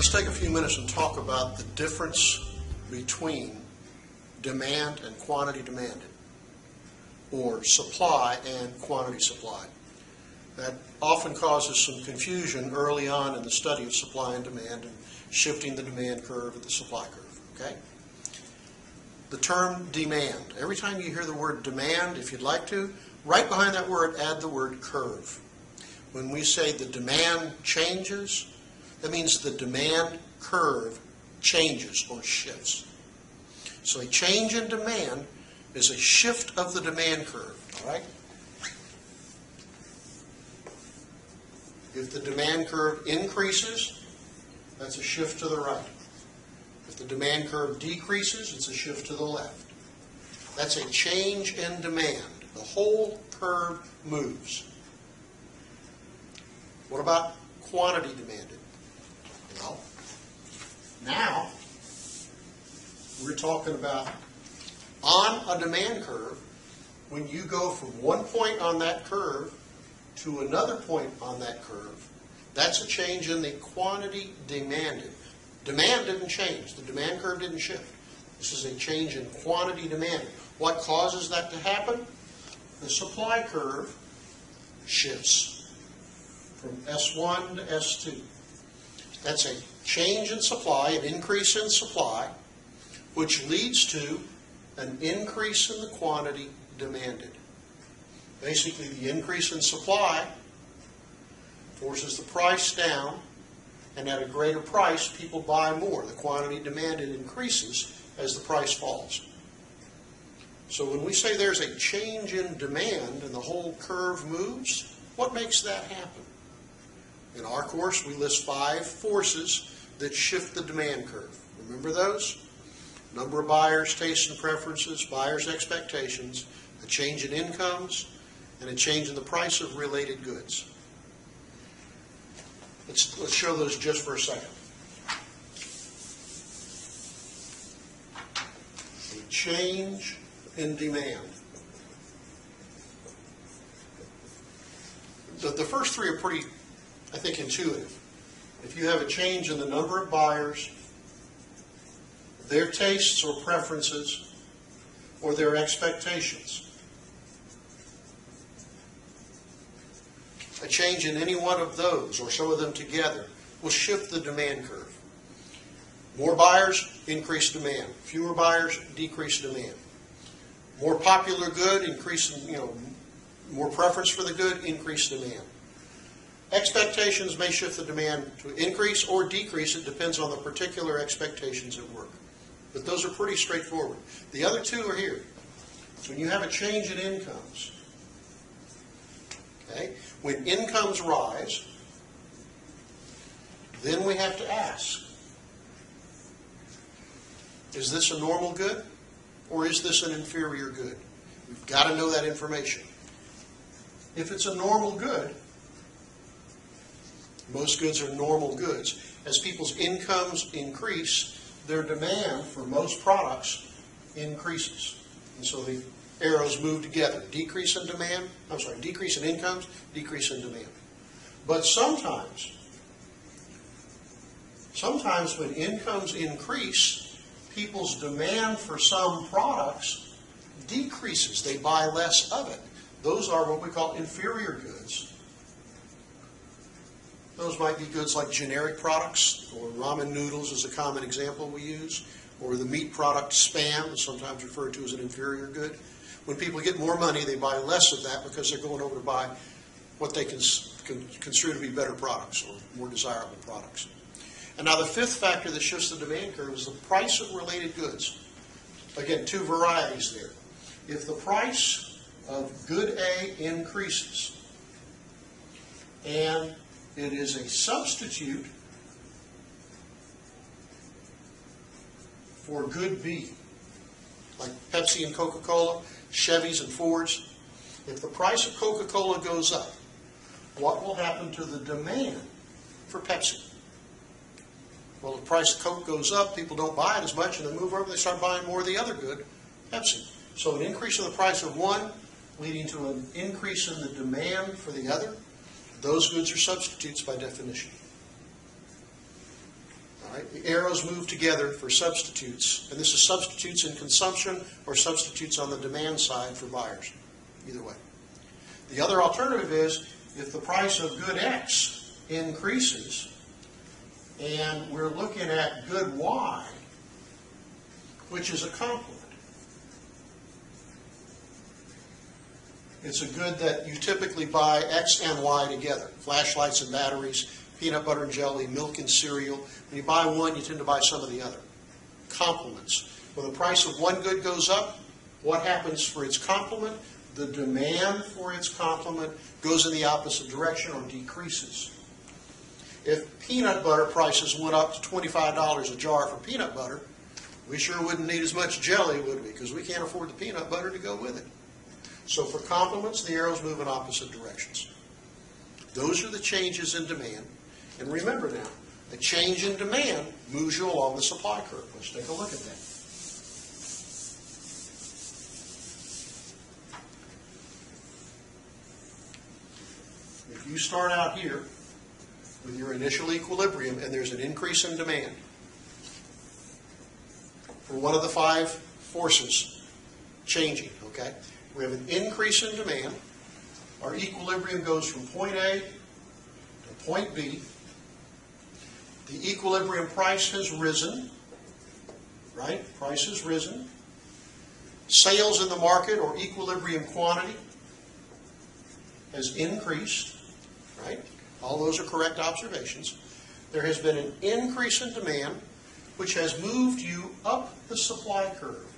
Let's take a few minutes and talk about the difference between demand and quantity demanded, or supply and quantity supplied. That often causes some confusion early on in the study of supply and demand and shifting the demand curve and the supply curve. Okay? The term demand. Every time you hear the word demand, if you'd like to, right behind that word add the word curve. When we say the demand changes, that means the demand curve changes or shifts. So a change in demand is a shift of the demand curve. All right? If the demand curve increases, that's a shift to the right. If the demand curve decreases, it's a shift to the left. That's a change in demand. The whole curve moves. What about quantity demanded? Well, now we're talking about on a demand curve, when you go from one point on that curve to another point on that curve, that's a change in the quantity demanded. Demand didn't change. The demand curve didn't shift. This is a change in quantity demanded. What causes that to happen? The supply curve shifts from S1 to S2. That's a change in supply, an increase in supply, which leads to an increase in the quantity demanded. Basically, the increase in supply forces the price down, and at a greater price, people buy more. The quantity demanded increases as the price falls. So when we say there's a change in demand and the whole curve moves, what makes that happen? In our course, we list 5 forces that shift the demand curve. Remember those? Number of buyers, tastes and preferences, buyers' expectations, a change in incomes, and a change in the price of related goods. Let's show those just for a second. A change in demand. The first 3 are pretty, I think, intuitive. If you have a change in the number of buyers, their tastes or preferences, or their expectations, a change in any one of those, or some of them together, will shift the demand curve. More buyers, increase demand. Fewer buyers, decrease demand. More popular good, more preference for the good, increase demand. Expectations may shift the demand to increase or decrease. It depends on the particular expectations at work. But those are pretty straightforward. The other 2 are here. So when you have a change in incomes, okay, when incomes rise, then we have to ask, is this a normal good or is this an inferior good? We've got to know that information. If it's a normal good, most goods are normal goods. As people's incomes increase, their demand for most products increases. And so the arrows move together. Decrease in incomes, decrease in demand. But sometimes when incomes increase, people's demand for some products decreases. They buy less of it. Those are what we call inferior goods. Those might be goods like generic products, or ramen noodles is a common example we use, or the meat product Spam is sometimes referred to as an inferior good. When people get more money, they buy less of that because they're going over to buy what they consider to be better products or more desirable products. And now the 5th factor that shifts the demand curve is the price of related goods. Again, 2 varieties there. If the price of good A increases and it is a substitute for good B, like Pepsi and Coca-Cola, Chevys and Fords. If the price of Coca-Cola goes up, what will happen to the demand for Pepsi? Well, the price of Coke goes up, people don't buy it as much, and they move over, they start buying more of the other good, Pepsi. So an increase in the price of one leading to an increase in the demand for the other, those goods are substitutes by definition. Right? The arrows move together for substitutes, and this is substitutes in consumption or substitutes on the demand side for buyers. Either way. The other alternative is if the price of good X increases and we're looking at good Y, which is a complement. It's a good that you typically buy X and Y together. Flashlights and batteries, peanut butter and jelly, milk and cereal. When you buy one, you tend to buy some of the other. Complements. When the price of one good goes up, what happens for its complement? The demand for its complement goes in the opposite direction or decreases. If peanut butter prices went up to $25 a jar for peanut butter, we sure wouldn't need as much jelly, would we? Because we can't afford the peanut butter to go with it. So for complements, the arrows move in opposite directions. Those are the changes in demand. And remember now, a change in demand moves you along the supply curve. Let's take a look at that. If you start out here with your initial equilibrium and there's an increase in demand for one of the five forces changing, okay? We have an increase in demand. Our equilibrium goes from point A to point B. The equilibrium price has risen, right? Price has risen. Sales in the market or equilibrium quantity has increased, right? All those are correct observations. There has been an increase in demand, which has moved you up the supply curve,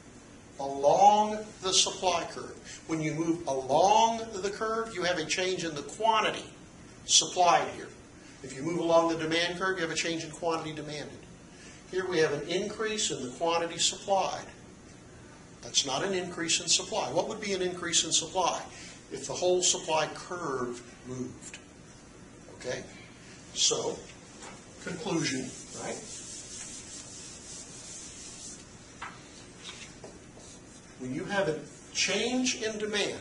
along the supply curve. When you move along the curve, you have a change in the quantity supplied here. If you move along the demand curve, you have a change in quantity demanded. Here we have an increase in the quantity supplied. That's not an increase in supply. What would be an increase in supply? If the whole supply curve moved. Okay? So, conclusion, right? When you have a change in demand,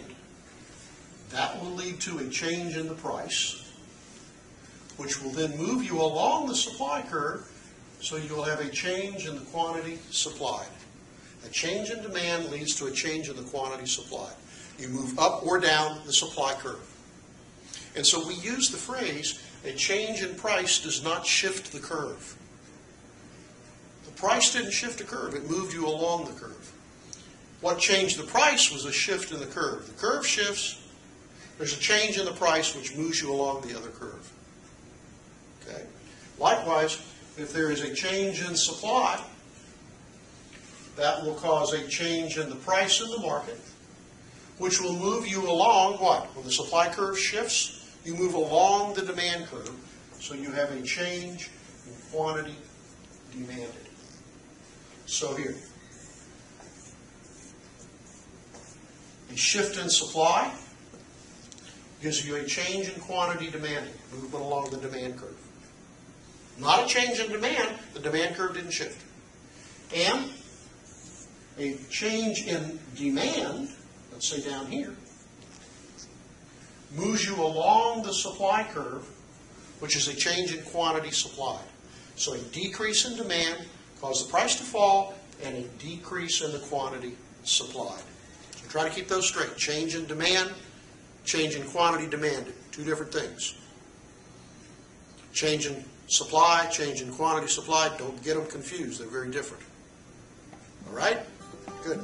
that will lead to a change in the price, which will then move you along the supply curve, so you'll have a change in the quantity supplied. A change in demand leads to a change in the quantity supplied. You move up or down the supply curve. And so we use the phrase, a change in price does not shift the curve. The price didn't shift the curve, it moved you along the curve. What changed the price was a shift in the curve. The curve shifts, there's a change in the price which moves you along the other curve. Okay? Likewise, if there is a change in supply, that will cause a change in the price in the market, which will move you along what? When the supply curve shifts, you move along the demand curve, so you have a change in quantity demanded. So here, a shift in supply gives you a change in quantity demanded, movement along the demand curve. Not a change in demand, the demand curve didn't shift. And a change in demand, let's say down here, moves you along the supply curve, which is a change in quantity supplied. So a decrease in demand caused the price to fall, and a decrease in the quantity supplied. So try to keep those straight. Change in demand, change in quantity demanded. Two different things. Change in supply, change in quantity supplied. Don't get them confused. They're very different. All right? Good.